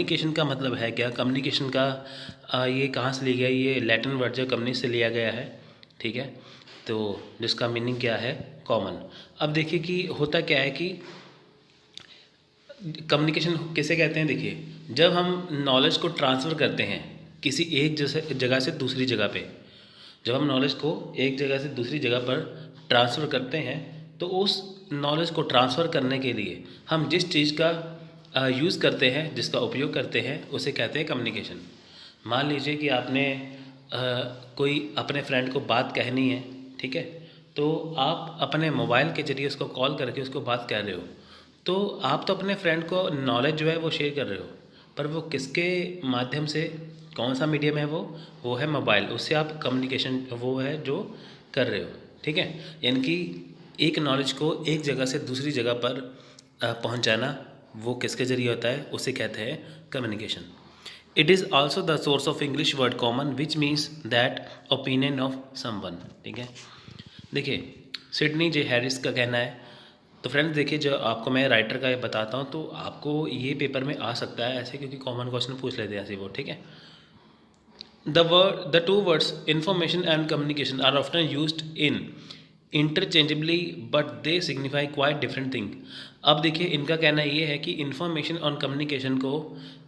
Communication का मतलब है क्या? कम्युनिकेशन का ये कहाँ से लिया गया? ये लैटिन वर्ड जो कम्युनिस से लिया गया है, ठीक है। तो जिसका मीनिंग क्या है? कॉमन। अब देखिए कि होता क्या है कि कम्युनिकेशन किसे कहते हैं? देखिए, जब हम नॉलेज को ट्रांसफ़र करते हैं किसी एक जैसे जगह से दूसरी जगह पे, जब हम नॉलेज को एक जगह से दूसरी जगह पर ट्रांसफ़र करते हैं, तो उस नॉलेज को ट्रांसफ़र करने के लिए हम जिस चीज़ का यूज़ करते हैं, जिसका उपयोग करते हैं, उसे कहते हैं कम्युनिकेशन। मान लीजिए कि आपने कोई अपने फ्रेंड को बात कहनी है, ठीक है। तो आप अपने मोबाइल के ज़रिए उसको कॉल करके उसको बात कह रहे हो, तो आप तो अपने फ्रेंड को नॉलेज जो है वो शेयर कर रहे हो, पर वो किसके माध्यम से, कौन सा मीडियम है वो है मोबाइल। उससे आप कम्युनिकेशन वो है जो कर रहे हो, ठीक है। यानी कि एक नॉलेज को एक जगह से दूसरी जगह पर पहुंचाना, वो किसके ज़रिए होता है? उसे कहते हैं communication. It is also the source of English word common which means that opinion of someone, ठीक है। देखिए, सिडनी जे हैरिस का कहना है। तो फ्रेंड्स देखिए, जो आपको मैं राइटर का ये बताता हूँ, तो आपको ये पेपर में आ सकता है ऐसे, क्योंकि कॉमन क्वेश्चन पूछ लेते हैं ऐसे वो, ठीक है। The two words information and communication are often used in interchangeably, but they signify quite different thing. अब देखिए, इनका कहना ये है कि इंफॉर्मेशन और कम्युनिकेशन को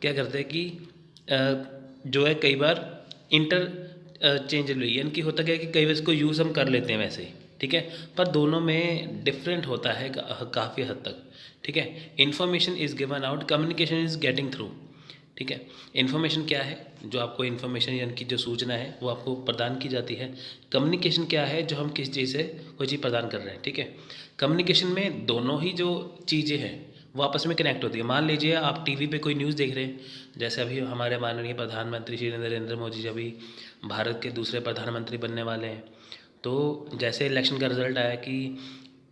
क्या करते हैं कि जो है कई बार इंटर चेंजेबली, यानी कि होता क्या है कि कई बार इसको यूज़ हम कर लेते हैं वैसे ही, ठीक है, पर दोनों में डिफरेंट होता है काफ़ी हद तक, ठीक है। Information is given out, communication is getting through, ठीक है। इन्फॉर्मेशन क्या है? जो आपको इन्फॉर्मेशन यानी कि जो सूचना है वो आपको प्रदान की जाती है। कम्युनिकेशन क्या है? जो हम किस चीज़ से कोई चीज़ प्रदान कर रहे हैं, ठीक है। कम्युनिकेशन में दोनों ही जो चीज़ें हैं वो आपस में कनेक्ट होती है। मान लीजिए आप टीवी पे कोई न्यूज़ देख रहे हैं, जैसे अभी हमारे माननीय प्रधानमंत्री श्री नरेंद्र मोदी जी अभी भारत के दूसरे प्रधानमंत्री बनने वाले हैं। तो जैसे इलेक्शन का रिजल्ट आया कि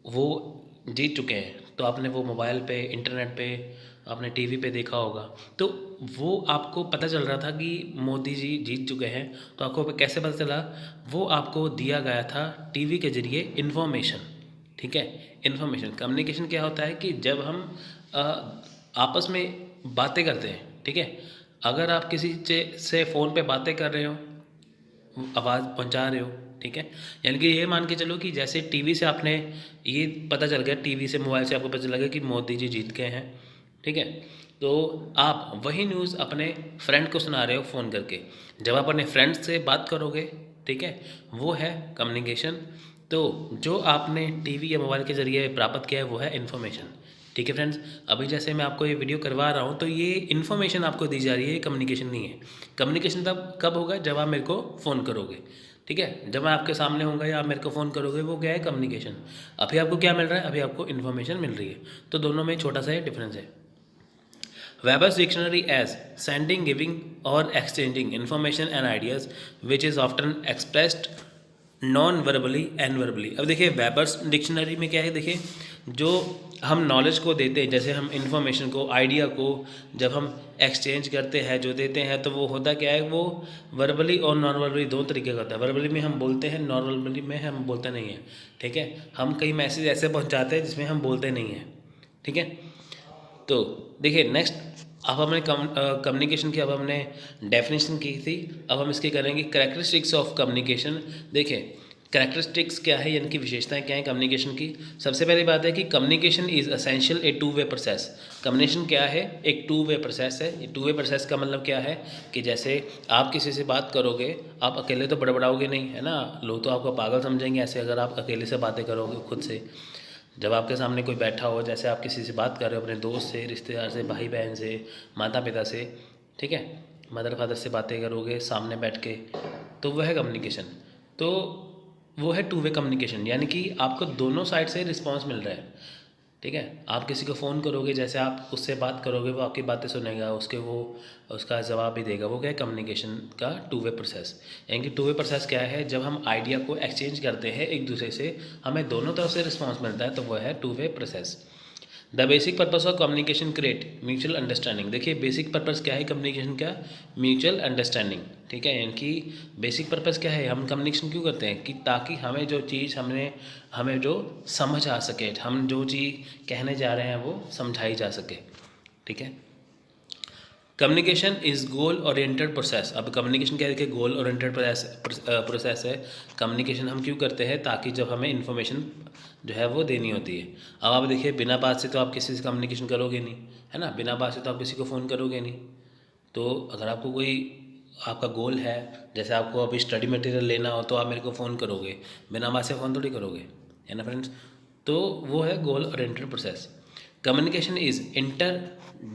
वो जीत चुके हैं, तो आपने वो मोबाइल पे, इंटरनेट पे, आपने टीवी पे देखा होगा। तो वो आपको पता चल रहा था कि मोदी जी जीत चुके हैं। तो आपको कैसे पता चला? वो आपको दिया गया था टीवी के ज़रिए इन्फॉर्मेशन, ठीक है। इन्फॉर्मेशन। कम्युनिकेशन क्या होता है कि जब हम अ, आपस में बातें करते हैं, ठीक है। अगर आप किसी से फ़ोन पे बातें कर रहे हो, आवाज़ पहुंचा रहे हो, ठीक है। यानी कि ये मान के चलो कि जैसे टीवी से आपने ये पता चल गया, टीवी से, मोबाइल से आपको पता चल गया कि मोदी जी जीत गए हैं, ठीक है। तो आप वही न्यूज़ अपने फ्रेंड को सुना रहे हो फ़ोन करके। जब आप अपने फ्रेंड से बात करोगे, ठीक है, वो है कम्युनिकेशन। तो जो आपने टीवी या मोबाइल के ज़रिए प्राप्त किया है वो है इन्फॉर्मेशन, ठीक है फ्रेंड्स। अभी जैसे मैं आपको ये वीडियो करवा रहा हूँ, तो ये इन्फॉर्मेशन आपको दी जा रही है, ये कम्युनिकेशन नहीं है। कम्युनिकेशन तब कब होगा? जब आप मेरे को फ़ोन करोगे, ठीक है। जब मैं आपके सामने होऊंगा या आप मेरे को फ़ोन करोगे, वो क्या है? कम्युनिकेशन। अभी आपको क्या मिल रहा है? अभी आपको इन्फॉर्मेशन मिल रही है। तो दोनों में छोटा सा डिफरेंस है। Weber's dictionary as sending, giving, or exchanging information and ideas, which is often expressed non verbally and verbally. अब देखिए, वेबर्स डिक्शनरी में क्या है? देखिए, जो हम नॉलेज को देते हैं, जैसे हम इंफॉर्मेशन को, आइडिया को जब हम एक्सचेंज करते हैं, जो देते हैं, तो वो होता क्या है? वो वर्बली और नॉन वर्बली दो तरीके का होता है। वर्बली में हम बोलते हैं, नॉन वर्बली में हम बोलते नहीं हैं, ठीक है। हम कई मैसेज ऐसे पहुंचाते हैं जिसमें हम बोलते नहीं हैं, ठीक है। तो देखिए, नेक्स्ट, अब हमने कम्युनिकेशन की अब हमने डेफिनेशन की थी। अब हम इसकी करेंगे कैरेक्टरिस्टिक्स ऑफ कम्युनिकेशन। देखिए, कैरेक्टरिस्टिक्स क्या है, यानी कि विशेषताएं क्या है कम्युनिकेशन की? सबसे पहली बात है कि communication is essential A two way process. Communication क्या है? एक टू वे प्रोसेस है। ये टू वे प्रोसेस का मतलब क्या है कि जैसे आप किसी से बात करोगे, आप अकेले तो बड़बड़ाओगे नहीं, है ना। लोग तो आपको पागल समझेंगे ऐसे अगर आप अकेले से बातें करोगे खुद से। जब आपके सामने कोई बैठा हो, जैसे आप किसी से बात कर रहे हो, अपने दोस्त से, रिश्तेदार से, भाई बहन से, माता पिता से, ठीक है, मदर फादर से बातें करोगे सामने बैठ के, तो वह है कम्युनिकेशन। तो वो है टू वे कम्युनिकेशन, यानी कि आपको दोनों साइड से रिस्पॉन्स मिल रहा है, ठीक है। आप किसी को फ़ोन करोगे, जैसे आप उससे बात करोगे, वो आपकी बातें सुनेगा, उसका जवाब भी देगा। वो क्या है? कम्युनिकेशन का टू वे प्रोसेस। यानी कि टू वे प्रोसेस क्या है? जब हम आइडिया को एक्सचेंज करते हैं एक दूसरे से, हमें दोनों तरफ से रिस्पॉन्स मिलता है, तो वो है two way process. The basic purpose of communication create mutual understanding. देखिए, बेसिक पर्पस क्या है कम्युनिकेशन का? म्यूचुअल अंडरस्टैंडिंग, ठीक है। यानी कि बेसिक पर्पस क्या है? हम कम्युनिकेशन क्यों करते हैं? कि ताकि हमें जो चीज़ हमें जो समझ आ सके, हम जो चीज़ कहने जा रहे हैं वो समझाई जा सके, ठीक है। Communication is goal oriented process. अब कम्युनिकेशन क्या है, देखिए गोल ओरिएंटेड प्रोसेस है। कम्युनिकेशन हम क्यों करते हैं, ताकि जब हमें इन्फॉर्मेशन जो है वो देनी होती है। अब आप देखिए बिना बात से तो आप किसी से कम्युनिकेशन करोगे नहीं, है ना, बिना बात से तो आप किसी को फ़ोन करोगे नहीं। तो अगर आपको कोई आपका गोल है, जैसे आपको अभी स्टडी मटेरियल लेना हो तो आप मेरे को फ़ोन करोगे, बिना बात से फ़ोन थोड़ी करोगे, है ना फ्रेंड्स। तो वो है goal oriented process. Communication is inter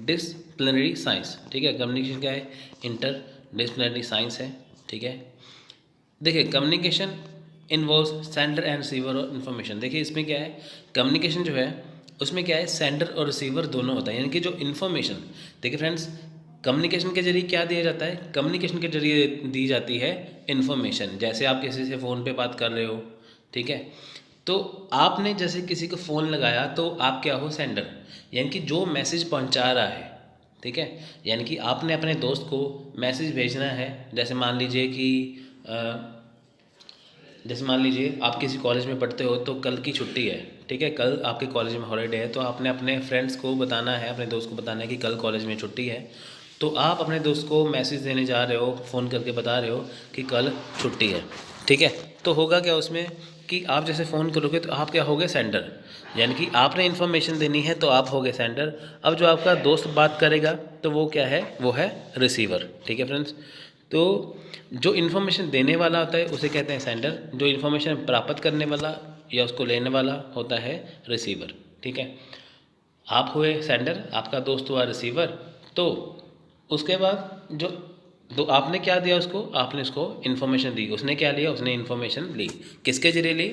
disciplinary science, ठीक है। कम्युनिकेशन क्या है, इंटर डिसिप्लिनरी साइंस है, ठीक है। देखिए communication involves sender and receiver of information. देखिए इसमें क्या है, कम्युनिकेशन जो है उसमें क्या है, सेंडर और रिसीवर दोनों होता है, यानी कि जो इन्फॉर्मेशन, देखिए फ्रेंड्स, कम्युनिकेशन के जरिए क्या दिया जाता है, कम्युनिकेशन के जरिए दी जाती है इन्फॉर्मेशन। जैसे आप किसी से फ़ोन पे बात कर रहे हो, ठीक है, तो आपने जैसे किसी को फ़ोन लगाया तो आप क्या हो, सेंडर, यानी कि जो मैसेज पहुंचा रहा है, ठीक है। यानी कि आपने अपने दोस्त को मैसेज भेजना है। जैसे मान लीजिए कि आप किसी कॉलेज में पढ़ते हो तो कल की छुट्टी है, ठीक है, कल आपके कॉलेज में हॉलीडे है, तो आपने अपने फ्रेंड्स को बताना है, अपने दोस्त को बताना है कि कल कॉलेज में छुट्टी है। तो आप अपने दोस्त को मैसेज देने जा रहे हो, फ़ोन करके बता रहे हो कि कल छुट्टी है, ठीक है। तो होगा क्या उसमें कि आप जैसे फ़ोन करोगे तो आप क्या होगे, सेंडर, यानी कि आपने इन्फॉर्मेशन देनी है तो आप होगे सेंडर। अब जो आपका दोस्त बात करेगा तो वो क्या है, वो है रिसीवर, ठीक है फ्रेंड्स। तो जो इन्फॉर्मेशन देने वाला होता है उसे कहते हैं सेंडर, जो इन्फॉर्मेशन प्राप्त करने वाला या उसको लेने वाला होता है रिसीवर, ठीक है। आप हुए सेंडर, आपका दोस्त हुआ रिसीवर। तो उसके बाद जो तो आपने क्या दिया उसको, आपने उसको इन्फॉर्मेशन दी, उसने क्या लिया, उसने इन्फॉर्मेशन ली, किसके जरिए ली,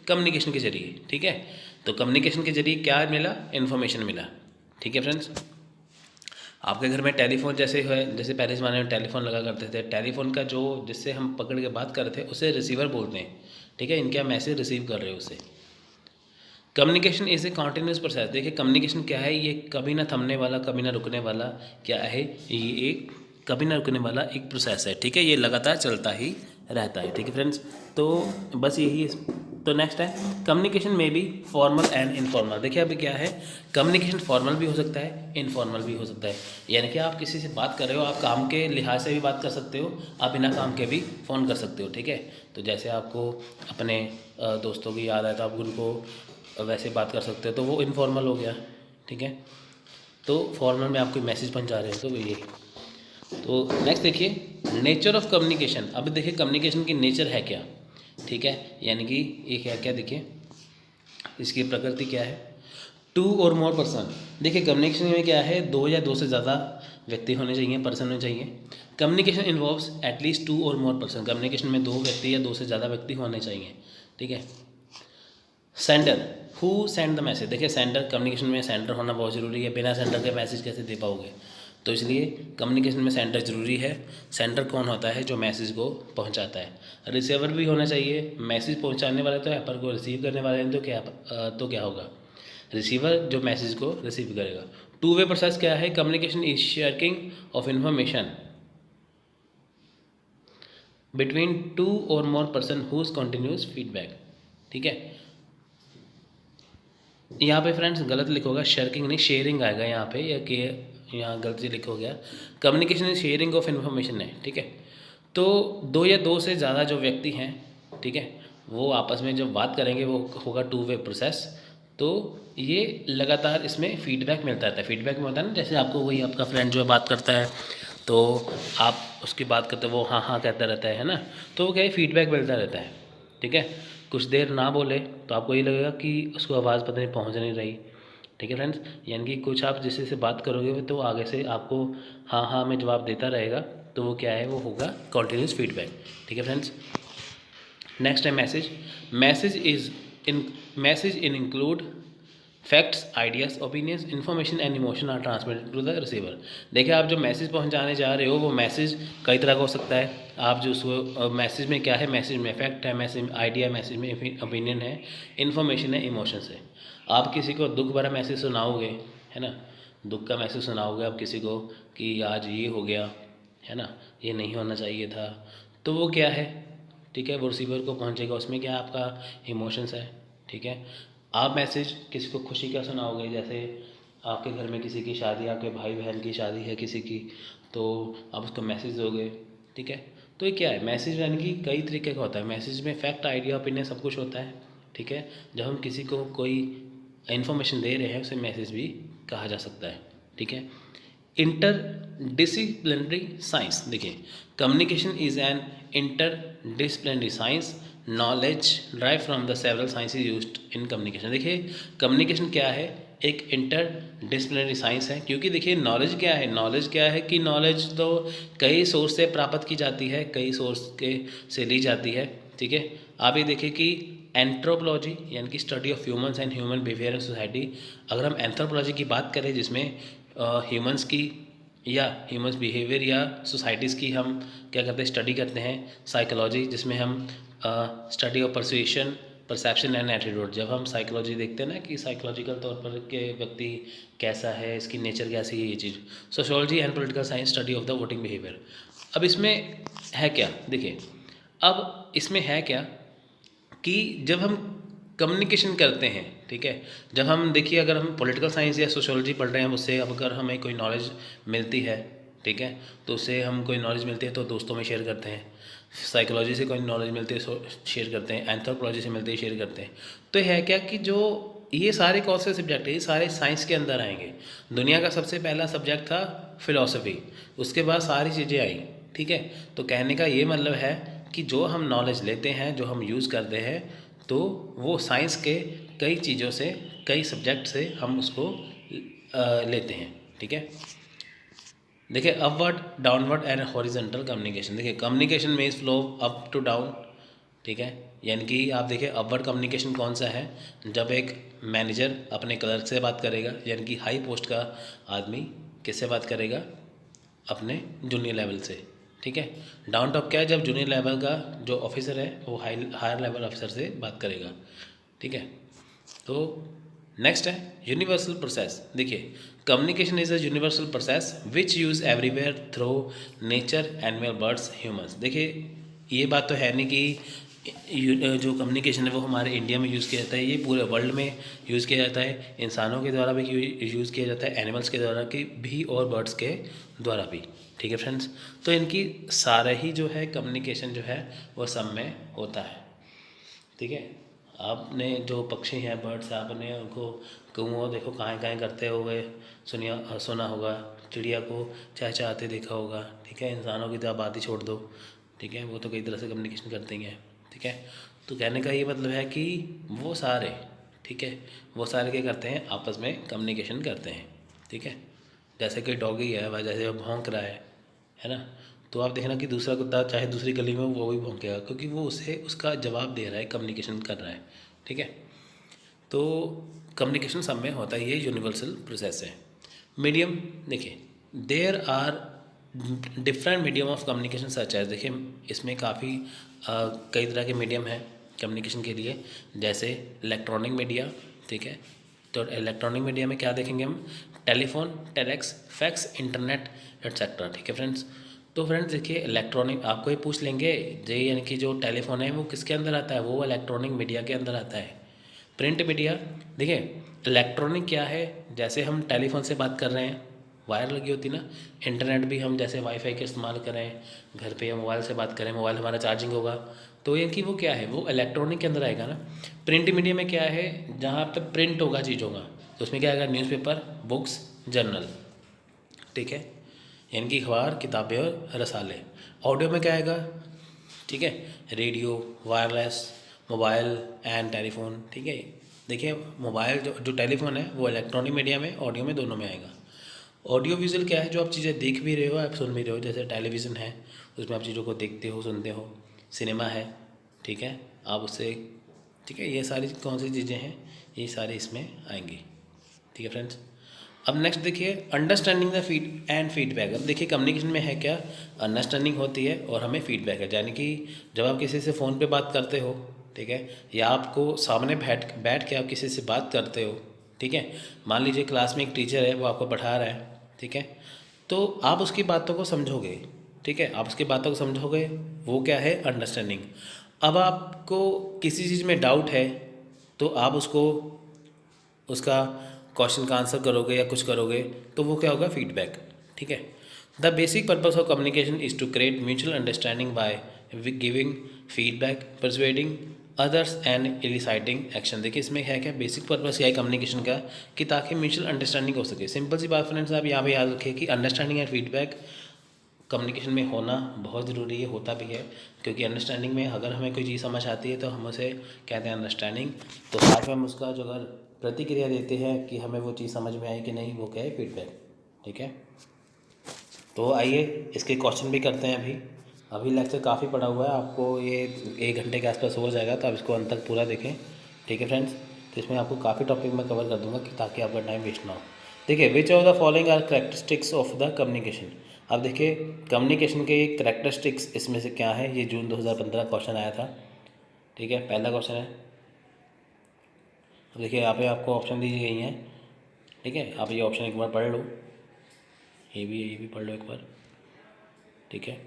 कम्युनिकेशन के जरिए, ठीक है। तो कम्युनिकेशन के जरिए क्या मिला, इन्फॉर्मेशन मिला, ठीक है फ्रेंड्स। आपके घर में टेलीफोन जैसे है, जैसे पहले ज़माने में टेलीफोन लगा करते थे, टेलीफोन का जो जिससे हम पकड़ के बात कर रहे थे उसे रिसीवर बोलते हैं, ठीक है। इनके मैसेज रिसीव कर रहे हो उसे। Communication is a continuous process. देखिए कम्युनिकेशन क्या है, ये कभी ना थमने वाला, कभी ना रुकने वाला क्या है, ये एक कभी ना रुकने वाला एक प्रोसेस है, ठीक है। ये लगातार चलता ही रहता है, ठीक है फ्रेंड्स। तो बस यही तो नेक्स्ट है, कम्युनिकेशन में भी फॉर्मल एंड इनफॉर्मल। देखिए अभी क्या है, कम्युनिकेशन फॉर्मल भी हो सकता है, इनफॉर्मल भी हो सकता है। यानी कि आप किसी से बात कर रहे हो, आप काम के लिहाज से भी बात कर सकते हो, आप बिना काम के भी फ़ोन कर सकते हो, ठीक है। तो जैसे आपको अपने दोस्तों की याद आए तो आप उनको वैसे बात कर सकते हो, तो वो इनफॉर्मल हो गया, ठीक है। तो फॉर्मल में आपको मैसेज पहुंचा रहे हो तो ये। तो नेक्स्ट देखिए, नेचर ऑफ कम्युनिकेशन। अब देखिए कम्युनिकेशन की नेचर है क्या, ठीक है, यानी कि एक है क्या, देखिए इसकी प्रकृति क्या है, टू और मोर पर्सन। देखिए कम्युनिकेशन में क्या है, दो या दो से ज़्यादा व्यक्ति होने चाहिए, पर्सन होने चाहिए। कम्युनिकेशन इन्वॉल्व्स एटलीस्ट टू और मोर पर्सन। कम्युनिकेशन में दो व्यक्ति या दो से ज़्यादा व्यक्ति होने चाहिए, ठीक है। Sender, who send the message. देखिए सेंडर, कम्युनिकेशन में सेंडर होना बहुत ज़रूरी है, बिना सेंडर के मैसेज कैसे दे पाओगे। तो इसलिए कम्युनिकेशन में सेंडर ज़रूरी है। सेंडर कौन होता है, जो मैसेज को पहुंचाता है। रिसीवर भी होना चाहिए, मैसेज पहुंचाने वाले तो है, पर को रिसीव करने वाले हैं तो क्या होगा, रिसीवर जो मैसेज को रिसीव करेगा। टू वे प्रोसेस क्या है, communication is sharing of information between two और more person whose continuous feedback, ठीक है। यहाँ पे फ्रेंड्स गलत लिखोगा, शेयरिंग नहीं शेयरिंग आएगा यहाँ पे, या कि यहाँ गलती लिखो गया। Communication is sharing of information है, ठीक है। तो दो या दो से ज़्यादा जो व्यक्ति हैं, ठीक है, वो आपस में जब बात करेंगे वो होगा टू वे प्रोसेस। तो ये लगातार इसमें फीडबैक मिलता रहता है। फीडबैक में होता है ना, जैसे आपको वही आपका फ्रेंड जो है बात करता है तो आप उसकी बात करते हो, वो हाँ हाँ कहता रहता है ना, तो वो क्या है, फीडबैक मिलता रहता है, ठीक है। कुछ देर ना बोले तो आपको ये लगेगा कि उसको आवाज़ पता नहीं पहुंच नहीं रही, ठीक है फ्रेंड्स। यानी कि कुछ आप जिससे से बात करोगे तो आगे से आपको हाँ हाँ में जवाब देता रहेगा, तो वो क्या है, वो होगा कॉन्टीन्यूस फीडबैक, ठीक है फ्रेंड्स। नेक्स्ट है message. Message in include facts, ideas, opinions, information and emotion are transmitted to the receiver. देखिए आप जो मैसेज पहुंचाने जा रहे हो वो मैसेज कई तरह का हो सकता है। आप जो मैसेज में क्या है, मैसेज में फैक्ट है, मैसेज में आइडिया, मैसेज में ओपिनियन है, इन्फॉर्मेशन है, इमोशंस है। आप किसी को दुख भरा मैसेज सुनाओगे, है ना, दुख का मैसेज सुनाओगे आप किसी को कि आज ये हो गया, है ना, ये नहीं होना चाहिए था, तो वो क्या है, ठीक है, वो रिसीवर को पहुंचेगा, उसमें क्या आपका इमोशंस है, ठीक है। आप मैसेज किसी को खुशी का सुनाओगे, जैसे आपके घर में किसी की शादी, आपके भाई बहन की शादी है किसी की, तो आप उसको मैसेज दोगे, ठीक है। तो ये क्या है, मैसेज यानी कि कई तरीके का होता है। मैसेज में फैक्ट, आइडिया, ओपिनियन सब कुछ होता है, ठीक है। जब हम किसी को कोई इन्फॉर्मेशन दे रहे हैं उसे मैसेज भी कहा जा सकता है, ठीक है। इंटर डिसिप्लिनरी साइंस, देखिए communication is an inter disciplinary science, knowledge drive from the several sciences used in communication. देखिए कम्युनिकेशन क्या है, एक इंटर डिसिप्लिनरी साइंस है, क्योंकि देखिए नॉलेज क्या है, नॉलेज क्या है कि नॉलेज तो कई सोर्स से प्राप्त की जाती है, कई सोर्स के से ली जाती है, ठीक है। आप ये देखिए कि एंथ्रोपोलॉजी यानी कि study of humans and human behaviour in society, अगर हम एंथ्रोपोलॉजी की बात करें जिसमें ह्यूमंस की या ह्यूमंस बिहेवियर या सोसाइटीज़ की हम क्या करते हैं, स्टडी करते हैं। साइकोलॉजी जिसमें हम study of persuasion, perception and attitude, जब हम साइकोलॉजी देखते हैं ना कि साइकोलॉजिकल तौर पर के व्यक्ति कैसा है, इसकी नेचर कैसी है, ये चीज़। Sociology and political science, study of the voting behaviour. अब इसमें है क्या, देखिए अब इसमें है क्या कि जब हम कम्युनिकेशन करते हैं, ठीक है, जब हम देखिए अगर हम पॉलिटिकल साइंस या सोशियोलॉजी पढ़ रहे हैं, उससे अब अगर हमें कोई नॉलेज मिलती है, ठीक है, तो उससे हम कोई नॉलेज मिलती है तो दोस्तों में शेयर करते हैं। साइकोलॉजी से कोई नॉलेज मिलती है शेयर करते हैं, एंथ्रोपोलॉजी से मिलती है शेयर करते हैं। तो है क्या कि जो ये सारे कौन से सब्जेक्ट है, ये सारे साइंस के अंदर आएंगे। दुनिया का सबसे पहला सब्जेक्ट था फिलॉसफी, उसके बाद सारी चीज़ें आई, ठीक है। तो कहने का ये मतलब है कि जो हम नॉलेज लेते हैं, जो हम यूज़ करते हैं, तो वो साइंस के कई चीज़ों से, कई सब्जेक्ट से हम उसको लेते हैं, ठीक है। देखिए upward, downward and horizontal communication. देखिए communication means flow up to down, ठीक है। यानी कि आप देखिए अपवर्ड कम्युनिकेशन कौन सा है, जब एक मैनेजर अपने क्लर्क से बात करेगा, यानी कि हाई पोस्ट का आदमी किससे बात करेगा, अपने जूनियर लेवल से, ठीक है। डाउन टॉप क्या है, जब जूनियर लेवल का जो ऑफिसर है वो हायर लेवल ऑफिसर से बात करेगा, ठीक है। तो नेक्स्ट है यूनिवर्सल प्रोसेस। देखिए communication is a universal process which use everywhere through nature, animal, birds, humans. देखिए ये बात तो है नहीं कि जो कम्युनिकेशन है वो हमारे इंडिया में यूज़ किया जाता है, ये पूरे वर्ल्ड में यूज़ किया जाता है। इंसानों के द्वारा भी यूज़ किया जाता है, एनिमल्स के द्वारा की भी और बर्ड्स के द्वारा भी, ठीक है फ्रेंड्स। तो इनकी सारा ही जो है कम्युनिकेशन जो है वो सब में होता है, ठीक है। आपने जो पक्षी हैं, बर्ड्स, आपने उनको कौओं देखो कहाँ कहाँ करते हुए सुना होगा, चिड़िया को चहचहाते देखा होगा, ठीक है। इंसानों की तो आप बात ही छोड़ दो, ठीक है, वो तो कई तरह से कम्युनिकेशन करते ही हैं, ठीक है। तो कहने का ये मतलब है कि वो सारे, ठीक है, वो सारे क्या करते हैं, आपस में कम्युनिकेशन करते हैं, ठीक है। जैसे कि डॉगी है वह जैसे भौंक रहा है ना, तो आप देखना कि दूसरा कुत्ता चाहे दूसरी गली में वो भी भौंकेगा, क्योंकि वो उसे उसका जवाब दे रहा है, कम्युनिकेशन कर रहा है, ठीक है। तो कम्युनिकेशन सब में होता है, ये यूनिवर्सल प्रोसेस है। मीडियम, देखिए there are different medium of communication such as, देखिए इसमें काफ़ी कई तरह के मीडियम हैं कम्युनिकेशन के लिए, जैसे इलेक्ट्रॉनिक मीडिया, ठीक है। तो इलेक्ट्रॉनिक मीडिया में क्या देखेंगे हम, telephone, telex, fax, internet etcetera, ठीक है फ्रेंड्स। तो फ्रेंड्स देखिए इलेक्ट्रॉनिक आपको ये पूछ लेंगे, जे यानी कि जो टेलीफोन है वो किसके अंदर आता है, वो इलेक्ट्रॉनिक मीडिया के अंदर आता है। प्रिंट मीडिया, देखिए इलेक्ट्रॉनिक क्या है, जैसे हम टेलीफोन से बात कर रहे हैं, वायर लगी होती ना, इंटरनेट भी हम जैसे वाईफाई का इस्तेमाल करें घर पे या मोबाइल से बात करें, मोबाइल हमारा चार्जिंग होगा, तो ये कि वो क्या है, वो इलेक्ट्रॉनिक के अंदर आएगा ना। प्रिंट मीडिया में क्या है, जहाँ पे प्रिंट होगा चीज़ होगा, तो उसमें क्या आएगा, न्यूज़पेपर, बुक्स, जर्नल, ठीक है, यानी कि अखबार, किताबें और रसाले। ऑडियो में क्या आएगा, ठीक है, radio, wireless, mobile and telephone, ठीक है। देखिए मोबाइल जो टेलीफोन है वो इलेक्ट्रॉनिक मीडिया में, ऑडियो में, दोनों में आएगा। ऑडियो विजुअल क्या है, जो आप चीज़ें देख भी रहे हो, आप सुन भी रहे हो, जैसे टेलीविज़न है उसमें आप चीज़ों को देखते हो, सुनते हो। सिनेमा है, ठीक है, आप उससे, ठीक है, ये सारी कौन सी चीज़ें हैं, ये सारी इसमें आएंगी, ठीक है फ्रेंड्स। अब नेक्स्ट देखिए अंडरस्टैंडिंग द फीडबैक। अब देखिए कम्युनिकेशन में है क्या, अंडरस्टैंडिंग होती है और हमें फीडबैक है, यानी कि जब आप किसी से फ़ोन पे बात करते हो, ठीक है, या आपको सामने बैठ के आप किसी से बात करते हो, ठीक है। मान लीजिए क्लास में एक टीचर है वो आपको पढ़ा रहा है, ठीक है, तो आप उसकी बातों को समझोगे, ठीक है, आप उसकी बातों को समझोगे, वो क्या है, अंडरस्टैंडिंग। अब आपको किसी चीज़ में डाउट है तो आप उसको उसका क्वेश्चन का आंसर करोगे या कुछ करोगे तो वो क्या होगा, फीडबैक। ठीक है। The basic purpose of communication is to create mutual understanding by giving feedback, persuading others and eliciting action. देखिए इसमें है क्या, बेसिक पर्पस क्या है कम्युनिकेशन का, कि ताकि म्यूचुअल अंडरस्टैंडिंग हो सके। सिंपल सी बात फ्रेंड्स, आप यहाँ पे याद रखिए कि अंडरस्टैंडिंग एंड फीडबैक कम्युनिकेशन में होना बहुत ज़रूरी है, होता भी है। क्योंकि अंडरस्टैंडिंग में अगर हमें कोई चीज़ समझ आती है तो हम उसे कहते हैं अंडरस्टैंडिंग, तो साथ में हम उसका जो अगर प्रतिक्रिया देते हैं कि हमें वो चीज़ समझ में आई कि नहीं, वो क्या है, फीडबैक। ठीक है। तो आइए इसके क्वेश्चन भी करते हैं। अभी लेक्चर काफ़ी पड़ा हुआ है, आपको ये 1 घंटे के आसपास हो जाएगा, तो आप इसको अंत तक पूरा देखें। ठीक है फ्रेंड्स। तो इसमें आपको काफ़ी टॉपिक मैं कवर कर दूंगा कि ताकि आपका टाइम वेस्ट ना हो। देखिए, which of the following are characteristics of the communication. अब देखिए कम्युनिकेशन के करेक्टरिस्टिक्स इसमें से क्या है, ये जून 2015 क्वेश्चन आया था। ठीक है, पहला क्वेश्चन है। अब देखिए यहाँ पे आपको ऑप्शन दी गई हैं। ठीक है, आप ये ऑप्शन एक बार पढ़ लो, ये भी पढ़ लो एक बार। ठीक है,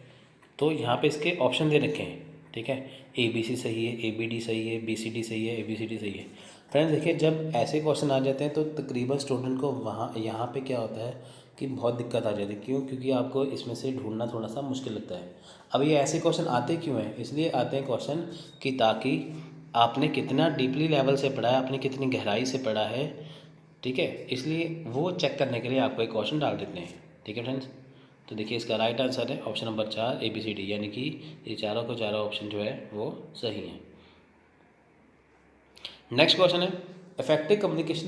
तो यहाँ पे इसके ऑप्शन दे रखे हैं। ठीक है, ABC सही है, ABD सही है, BCD सही है, ABCD सही है। फ्रेंड्स देखिए, जब ऐसे क्वेश्चन आ जाते हैं तो तकरीबन स्टूडेंट को वहाँ यहाँ पे क्या होता है कि बहुत दिक्कत आ जाती है। क्यों? क्योंकि आपको इसमें से ढूंढना थोड़ा सा मुश्किल लगता है। अब ये ऐसे क्वेश्चन आते क्यों हैं? इसलिए आते हैं क्वेश्चन कि ताकि आपने कितना डीपली लेवल से पढ़ा है, आपने कितनी गहराई से पढ़ा है। ठीक है, इसलिए वो चेक करने के लिए आपको एक क्वेश्चन डाल देते हैं। ठीक है फ्रेंड्स, तो देखिए इसका राइट आंसर है ऑप्शन नंबर 4 ABCD, यानी कि ये चारों को चारों ऑप्शन जो है वो सही हैं। नेक्स्ट क्वेश्चन है इफेक्टिव कम्युनिकेशन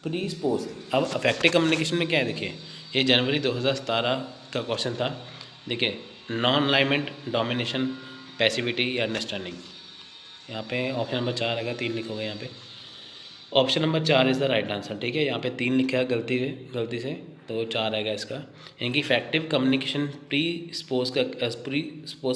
प्रीसपोज। अब इफेक्टिव कम्युनिकेशन में क्या है, देखिए ये जनवरी 2017 का क्वेश्चन था। देखिए, नॉन अलाइनमेंट, डोमिनेशन, पैसिविटी या अंडरस्टैंडिंग। यहाँ पे ऑप्शन नंबर 4 आएगा, 3 लिखोगे यहाँ पे। Option number 4 is the right answer. ठीक है, यहाँ पे 3 लिखा है गलती से, तो 4 आएगा इसका। यानी कि इफेक्टिव कम्युनिकेशन प्री स्पोज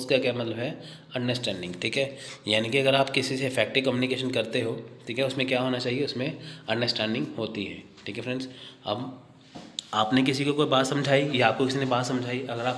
का क्या मतलब है, अंडरस्टैंडिंग। ठीक है, यानी कि अगर आप किसी से इफेक्टिव कम्युनिकेशन करते हो, ठीक है, उसमें क्या होना चाहिए, उसमें अंडरस्टैंडिंग होती है। ठीक है फ्रेंड्स, अब आपने किसी को कोई बात समझाई या आपको किसी ने बात समझाई, अगर आपके